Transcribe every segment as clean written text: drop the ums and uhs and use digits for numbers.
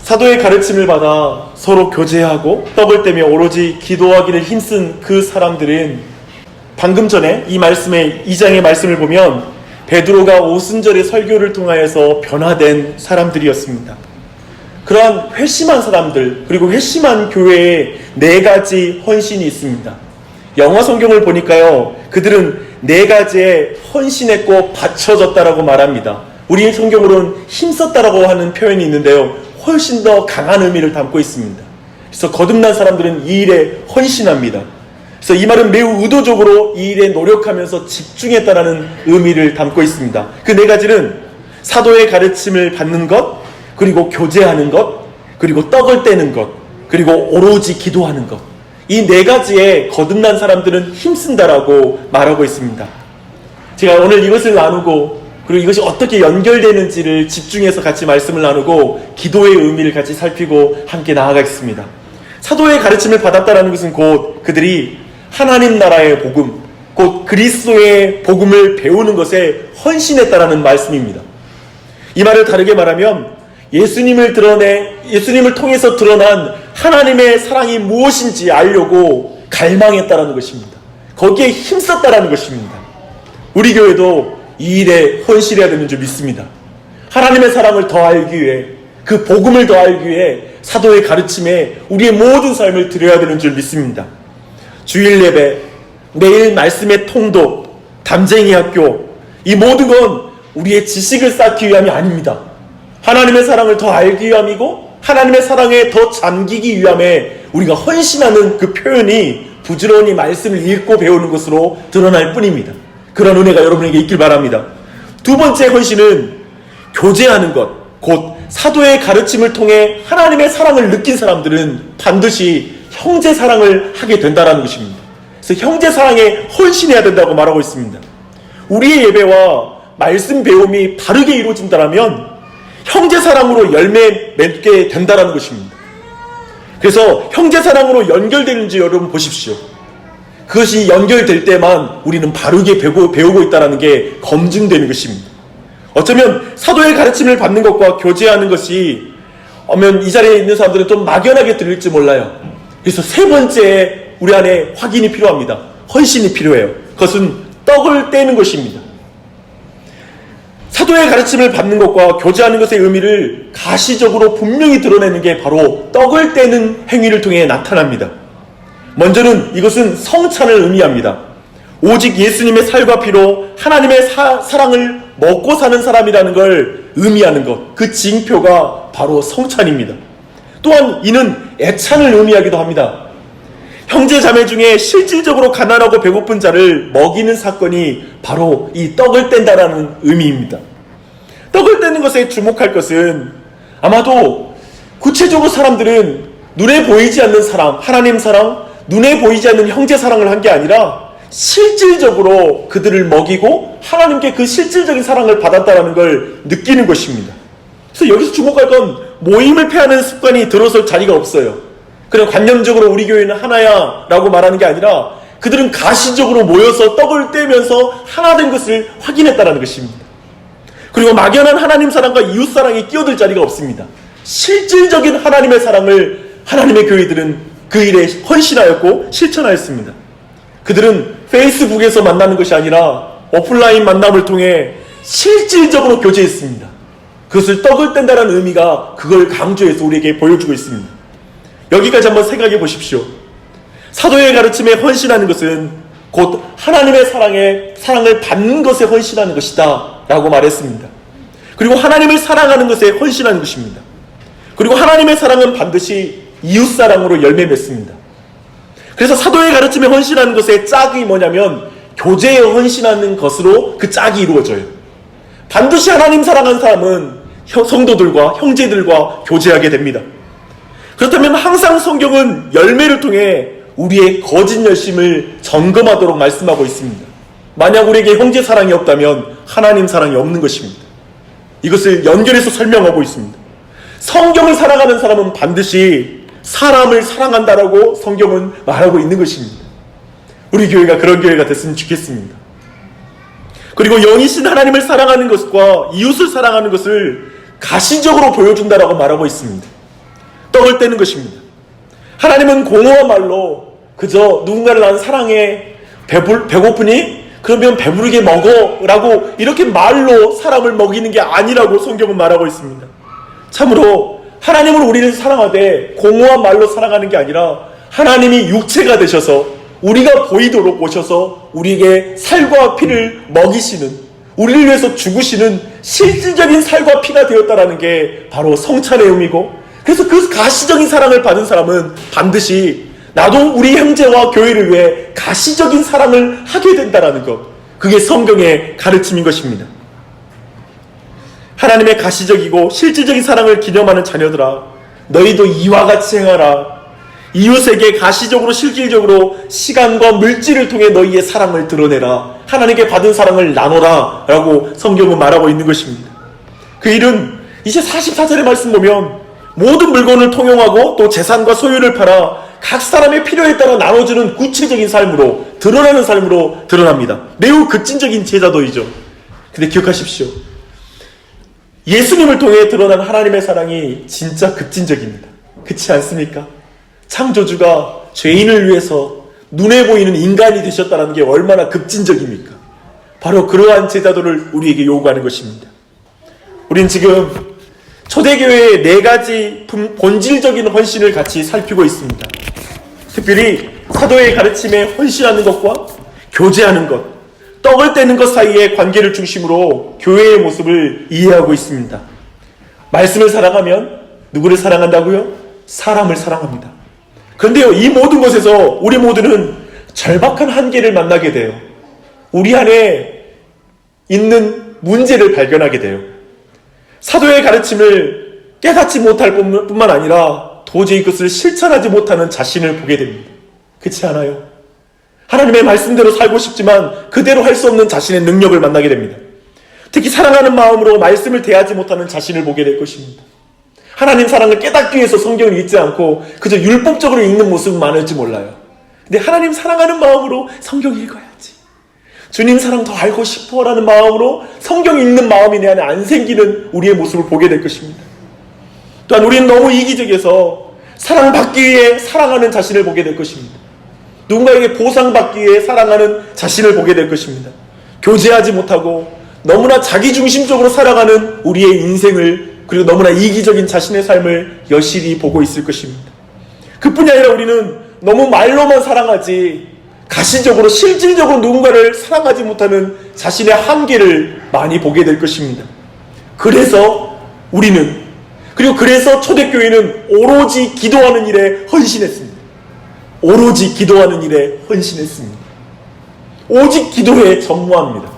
사도의 가르침을 받아 서로 교제하고 떡을 떼며 오로지 기도하기를 힘쓴 그 사람들은 방금 전에 이 말씀의 2장의 말씀을 보면 베드로가 오순절의 설교를 통하여서 변화된 사람들이었습니다. 그러한 회심한 사람들, 그리고 회심한 교회에 4가지 헌신이 있습니다. 영어 성경을 보니까요, 그들은 4가지에 헌신했고 바쳐졌다라고 말합니다. 우리 성경으로는 힘썼다라고 하는 표현이 있는데요, 훨씬 더 강한 의미를 담고 있습니다. 그래서 거듭난 사람들은 이 일에 헌신합니다. 그래서 이 말은 매우 의도적으로 이 일에 노력하면서 집중했다라는 의미를 담고 있습니다. 그 4가지는 사도의 가르침을 받는 것, 그리고 교제하는 것, 그리고 떡을 떼는 것, 그리고 오로지 기도하는 것. 이 4가지에 거듭난 사람들은 힘쓴다라고 말하고 있습니다. 제가 오늘 이것을 나누고, 그리고 이것이 어떻게 연결되는지를 집중해서 같이 말씀을 나누고 기도의 의미를 같이 살피고 함께 나아가겠습니다. 사도의 가르침을 받았다는 것은 곧 그들이 하나님 나라의 복음, 곧 그리스도의 복음을 배우는 것에 헌신했다라는 말씀입니다. 이 말을 다르게 말하면 예수님을 통해서 드러난 하나님의 사랑이 무엇인지 알려고 갈망했다라는 것입니다. 거기에 힘썼다라는 것입니다. 우리 교회도 이 일에 헌신해야 되는 줄 믿습니다. 하나님의 사랑을 더 알기 위해, 그 복음을 더 알기 위해 사도의 가르침에 우리의 모든 삶을 드려야 되는 줄 믿습니다. 주일 예배, 매일 말씀의 통독, 담쟁이 학교, 이 모든 건 우리의 지식을 쌓기 위함이 아닙니다. 하나님의 사랑을 더 알기 위함이고 하나님의 사랑에 더 잠기기 위함에 우리가 헌신하는 그 표현이 부지런히 말씀을 읽고 배우는 것으로 드러날 뿐입니다. 그런 은혜가 여러분에게 있길 바랍니다. 2번째 헌신은 교제하는 것, 곧 사도의 가르침을 통해 하나님의 사랑을 느낀 사람들은 반드시 형제 사랑을 하게 된다는 것입니다. 그래서 형제 사랑에 헌신해야 된다고 말하고 있습니다. 우리의 예배와 말씀 배움이 바르게 이루어진다면 형제 사랑으로 열매 맺게 된다는 것입니다. 그래서 형제 사랑으로 연결되는지 여러분 보십시오. 그것이 연결될 때만 우리는 바르게 배우고 있다는 게 검증되는 것입니다. 어쩌면 사도의 가르침을 받는 것과 교제하는 것이 이 자리에 있는 사람들은 좀 막연하게 들릴지 몰라요. 그래서 3번째 우리 안에 확인이 필요합니다. 헌신이 필요해요. 그것은 떡을 떼는 것입니다. 사도의 가르침을 받는 것과 교제하는 것의 의미를 가시적으로 분명히 드러내는 게 바로 떡을 떼는 행위를 통해 나타납니다. 먼저는 이것은 성찬을 의미합니다. 오직 예수님의 살과 피로 하나님의 사랑을 먹고 사는 사람이라는 걸 의미하는 것, 그 징표가 바로 성찬입니다. 또한 이는 애찬을 의미하기도 합니다. 형제 자매 중에 실질적으로 가난하고 배고픈 자를 먹이는 사건이 바로 이 떡을 뗀다라는 의미입니다. 떡을 떼는 것에 주목할 것은 아마도 구체적으로 사람들은 눈에 보이지 않는 사랑, 하나님 사랑, 눈에 보이지 않는 형제 사랑을 한 게 아니라 실질적으로 그들을 먹이고 하나님께 그 실질적인 사랑을 받았다는 걸 느끼는 것입니다. 그래서 여기서 주목할 건 모임을 폐하는 습관이 들어설 자리가 없어요. 그냥 관념적으로 우리 교회는 하나야 라고 말하는 게 아니라 그들은 가시적으로 모여서 떡을 떼면서 하나 된 것을 확인했다는 것입니다. 그리고 막연한 하나님 사랑과 이웃 사랑이 끼어들 자리가 없습니다. 실질적인 하나님의 사랑을 하나님의 교회들은 그 일에 헌신하였고 실천하였습니다. 그들은 페이스북에서 만나는 것이 아니라 오프라인 만남을 통해 실질적으로 교제했습니다. 그것을 떡을 뗀다는 의미가 그걸 강조해서 우리에게 보여주고 있습니다. 여기까지 한번 생각해 보십시오. 사도의 가르침에 헌신하는 것은 곧 하나님의 사랑을 받는 것에 헌신하는 것이다 라고 말했습니다. 그리고 하나님을 사랑하는 것에 헌신하는 것입니다. 그리고 하나님의 사랑은 반드시 이웃사랑으로 열매 맺습니다. 그래서 사도의 가르침에 헌신하는 것의 짝이 뭐냐면 교제에 헌신하는 것으로 그 짝이 이루어져요. 반드시 하나님 사랑하는 사람은 성도들과 형제들과 교제하게 됩니다. 그렇다면 항상 성경은 열매를 통해 우리의 거짓 열심을 점검하도록 말씀하고 있습니다. 만약 우리에게 형제 사랑이 없다면 하나님 사랑이 없는 것입니다. 이것을 연결해서 설명하고 있습니다. 성경을 사랑하는 사람은 반드시 사람을 사랑한다라고 성경은 말하고 있는 것입니다. 우리 교회가 그런 교회가 됐으면 좋겠습니다. 그리고 영이신 하나님을 사랑하는 것과 이웃을 사랑하는 것을 가시적으로 보여준다라고 말하고 있습니다. 떡을 떼는 것입니다. 하나님은 공허한 말로 그저 누군가를 난 사랑해, 배고프니? 그러면 배부르게 먹어라고 이렇게 말로 사람을 먹이는 게 아니라고 성경은 말하고 있습니다. 참으로 하나님은 우리를 사랑하되 공허한 말로 사랑하는 게 아니라 하나님이 육체가 되셔서 우리가 보이도록 오셔서 우리에게 살과 피를 먹이시는, 우리를 위해서 죽으시는 실질적인 살과 피가 되었다라는 게 바로 성찬의 의미고, 그래서 그 가시적인 사랑을 받은 사람은 반드시 나도 우리 형제와 교회를 위해 가시적인 사랑을 하게 된다라는 것, 그게 성경의 가르침인 것입니다. 하나님의 가시적이고 실질적인 사랑을 기념하는 자녀들아, 너희도 이와 같이 행하라. 이웃에게 가시적으로 실질적으로 시간과 물질을 통해 너희의 사랑을 드러내라. 하나님께 받은 사랑을 나눠라 라고 성경은 말하고 있는 것입니다. 그 일은 이제 44절의 말씀 보면 모든 물건을 통용하고 또 재산과 소유를 팔아 각 사람의 필요에 따라 나눠주는 구체적인 삶으로, 드러나는 삶으로 드러납니다. 매우 급진적인 제자도이죠. 근데 기억하십시오. 예수님을 통해 드러난 하나님의 사랑이 진짜 급진적입니다. 그렇지 않습니까? 창조주가 죄인을 위해서 눈에 보이는 인간이 되셨다는 게 얼마나 급진적입니까? 바로 그러한 제자도를 우리에게 요구하는 것입니다. 우린 지금 초대교회의 4가지 본질적인 헌신을 같이 살피고 있습니다. 특별히 사도의 가르침에 헌신하는 것과 교제하는 것, 떡을 떼는 것 사이의 관계를 중심으로 교회의 모습을 이해하고 있습니다. 말씀을 사랑하면 누구를 사랑한다고요? 사람을 사랑합니다. 그런데요, 이 모든 것에서 우리 모두는 절박한 한계를 만나게 돼요. 우리 안에 있는 문제를 발견하게 돼요. 사도의 가르침을 깨닫지 못할 뿐만 아니라 도저히 그것을 실천하지 못하는 자신을 보게 됩니다. 그렇지 않아요? 하나님의 말씀대로 살고 싶지만 그대로 할 수 없는 자신의 능력을 만나게 됩니다. 특히 사랑하는 마음으로 말씀을 대하지 못하는 자신을 보게 될 것입니다. 하나님 사랑을 깨닫기 위해서 성경을 읽지 않고 그저 율법적으로 읽는 모습은 많을지 몰라요. 근데 하나님 사랑하는 마음으로 성경 읽어야지, 주님 사랑 더 알고 싶어라는 마음으로 성경 읽는 마음이 내 안에 안 생기는 우리의 모습을 보게 될 것입니다. 또한 우리는 너무 이기적이어서 사랑받기 위해 사랑하는 자신을 보게 될 것입니다. 누군가에게 보상받기 위해 사랑하는 자신을 보게 될 것입니다. 교제하지 못하고 너무나 자기중심적으로 살아가는 우리의 인생을, 그리고 너무나 이기적인 자신의 삶을 여실히 보고 있을 것입니다. 그뿐이 아니라 우리는 너무 말로만 사랑하지 가시적으로 실질적으로 누군가를 사랑하지 못하는 자신의 한계를 많이 보게 될 것입니다. 그래서 우리는, 그리고 그래서 초대교회는 오로지 기도하는 일에 헌신했습니다. 오로지 기도하는 일에 헌신했습니다. 오직 기도에 전무합니다.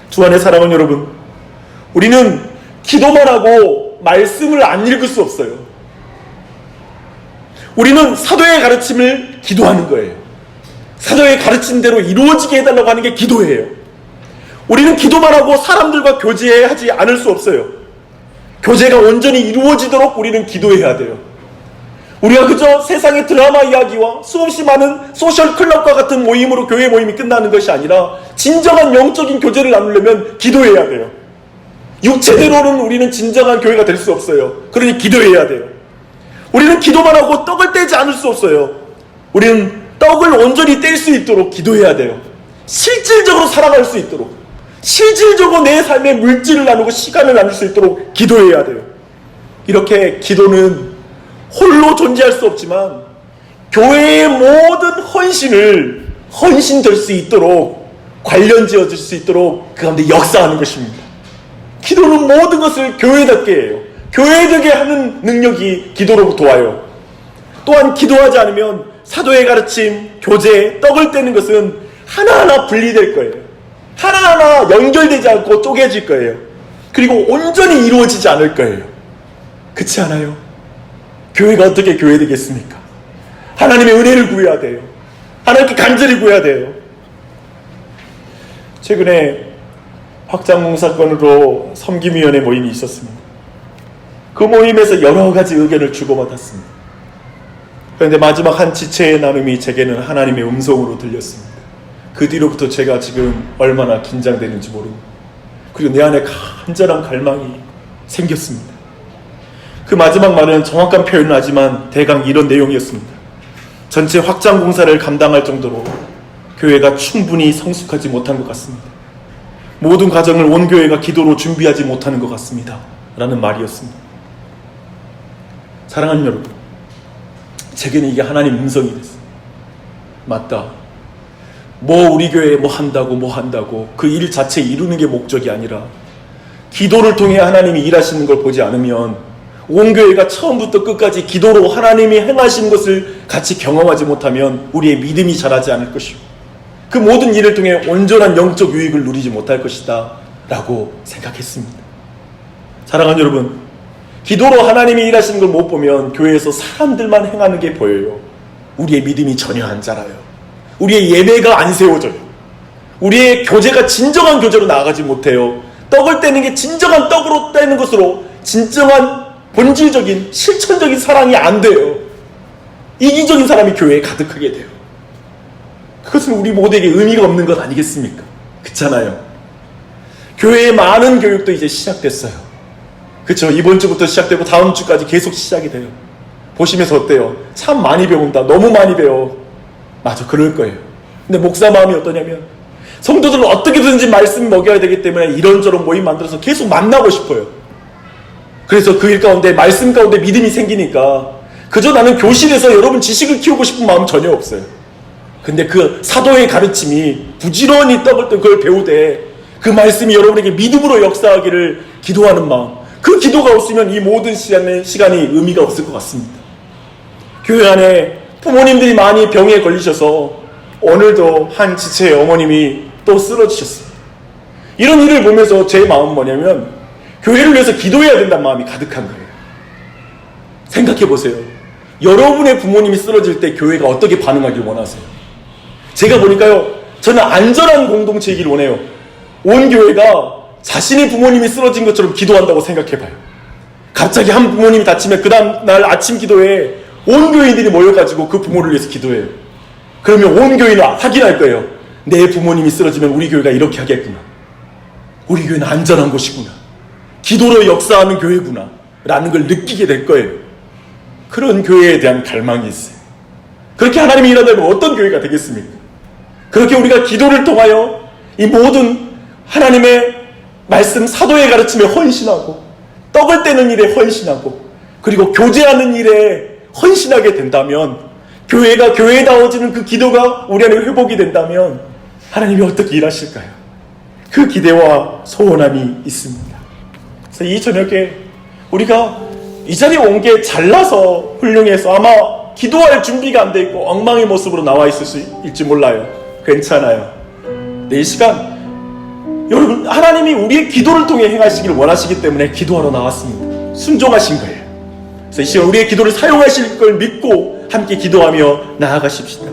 주 안의 사랑하는 여러분, 우리는 기도만 하고 말씀을 안 읽을 수 없어요. 우리는 사도의 가르침을 기도하는 거예요. 사도의 가르침대로 이루어지게 해달라고 하는 게 기도예요. 우리는 기도만 하고 사람들과 교제하지 않을 수 없어요. 교제가 온전히 이루어지도록 우리는 기도해야 돼요. 우리가 그저 세상의 드라마 이야기와 수없이 많은 소셜 클럽과 같은 모임으로 교회 모임이 끝나는 것이 아니라 진정한 영적인 교제를 나누려면 기도해야 돼요. 육체대로는 우리는 진정한 교회가 될 수 없어요. 그러니 기도해야 돼요. 우리는 기도만 하고 떡을 떼지 않을 수 없어요. 우리는 떡을 온전히 뗄 수 있도록 기도해야 돼요. 실질적으로 살아갈 수 있도록, 실질적으로 내 삶의 물질을 나누고 시간을 나눌 수 있도록 기도해야 돼요. 이렇게 기도는 홀로 존재할 수 없지만 교회의 모든 헌신을 헌신될 수 있도록, 관련지어질 수 있도록 그 가운데 역사하는 것입니다. 기도는 모든 것을 교회답게 해요. 교회되게 하는 능력이 기도로부터 와요. 또한 기도하지 않으면 사도의 가르침, 교제, 떡을 떼는 것은 하나하나 분리될 거예요. 하나하나 연결되지 않고 쪼개질 거예요. 그리고 온전히 이루어지지 않을 거예요. 그렇지 않아요? 교회가 어떻게 교회 되겠습니까? 하나님의 은혜를 구해야 돼요. 하나님께 간절히 구해야 돼요. 최근에 확장봉 사건으로 섬김위원회 모임이 있었습니다. 그 모임에서 여러 가지 의견을 주고받았습니다. 그런데 마지막 한 지체의 나눔이 제게는 하나님의 음성으로 들렸습니다. 그 뒤로부터 제가 지금 얼마나 긴장되는지 모릅니다. 그리고 내 안에 간절한 갈망이 생겼습니다. 그 마지막 말은 정확한 표현은 하지만 대강 이런 내용이었습니다. 전체 확장 공사를 감당할 정도로 교회가 충분히 성숙하지 못한 것 같습니다. 모든 과정을 온 교회가 기도로 준비하지 못하는 것 같습니다. 라는 말이었습니다. 사랑하는 여러분, 제게는 이게 하나님 음성이 됐어요. 맞다. 우리 교회에 뭐 한다고 그 일 자체 이루는 게 목적이 아니라 기도를 통해 하나님이 일하시는 걸 보지 않으면 온 교회가 처음부터 끝까지 기도로 하나님이 행하시는 것을 같이 경험하지 못하면 우리의 믿음이 자라지 않을 것이고 그 모든 일을 통해 온전한 영적 유익을 누리지 못할 것이다 라고 생각했습니다. 사랑하는 여러분, 기도로 하나님이 일하시는 걸 못 보면 교회에서 사람들만 행하는 게 보여요. 우리의 믿음이 전혀 안 자라요. 우리의 예배가 안 세워져요. 우리의 교제가 진정한 교제로 나아가지 못해요. 떡을 떼는 게 진정한 떡으로 떼는 것으로 진정한 본질적인 실천적인 사랑이 안 돼요. 이기적인 사람이 교회에 가득하게 돼요. 그것은 우리 모두에게 의미가 없는 것 아니겠습니까? 그렇잖아요. 교회의 많은 교육도 이제 시작됐어요. 그렇죠? 이번 주부터 시작되고 다음 주까지 계속 시작이 돼요. 보시면서 어때요? 참 많이 배운다. 너무 많이 배워. 맞아, 그럴 거예요. 근데 목사 마음이 어떠냐면 성도들은 어떻게든지 말씀 먹여야 되기 때문에 이런저런 모임 만들어서 계속 만나고 싶어요. 그래서 그 일 가운데 말씀 가운데 믿음이 생기니까 그저 나는 교실에서 여러분 지식을 키우고 싶은 마음 전혀 없어요. 근데 그 사도의 가르침이 부지런히 떡을 뜬 그걸 배우되 그 말씀이 여러분에게 믿음으로 역사하기를 기도하는 마음, 그 기도가 없으면 이 모든 시간이 의미가 없을 것 같습니다. 교회 안에 부모님들이 많이 병에 걸리셔서 오늘도 한 지체의 어머님이 또 쓰러지셨습니다. 이런 일을 보면서 제 마음은 뭐냐면 교회를 위해서 기도해야 된다는 마음이 가득한 거예요. 생각해 보세요. 여러분의 부모님이 쓰러질 때 교회가 어떻게 반응하길 원하세요? 제가 보니까요, 저는 안전한 공동체이길 원해요. 온 교회가 자신의 부모님이 쓰러진 것처럼 기도한다고 생각해봐요. 갑자기 한 부모님이 다치면 그 다음 날 아침 기도에 온 교인들이 모여가지고 그 부모를 위해서 기도해요. 그러면 온 교인은 확인할 거예요. 내 부모님이 쓰러지면 우리 교회가 이렇게 하겠구나. 우리 교회는 안전한 곳이구나. 기도로 역사하는 교회구나 라는 걸 느끼게 될 거예요. 그런 교회에 대한 갈망이 있어요. 그렇게 하나님이 일한다면 어떤 교회가 되겠습니까? 그렇게 우리가 기도를 통하여 이 모든 하나님의 말씀 사도의 가르침에 헌신하고 떡을 떼는 일에 헌신하고 그리고 교제하는 일에 헌신하게 된다면 교회가 교회다워지는 그 기도가 우리 안에 회복이 된다면 하나님이 어떻게 일하실까요? 그 기대와 소원함이 있습니다. 그래서 이 저녁에 우리가 이 자리에 온 게 잘나서 훌륭해서 아마 기도할 준비가 안 돼 있고 엉망의 모습으로 나와 있을 수 있을지 몰라요. 괜찮아요. 이 시간 여러분, 하나님이 우리의 기도를 통해 행하시기를 원하시기 때문에 기도하러 나왔습니다. 순종하신 거예요. 그래서 이 시간 우리의 기도를 사용하실 걸 믿고 함께 기도하며 나아가십시다.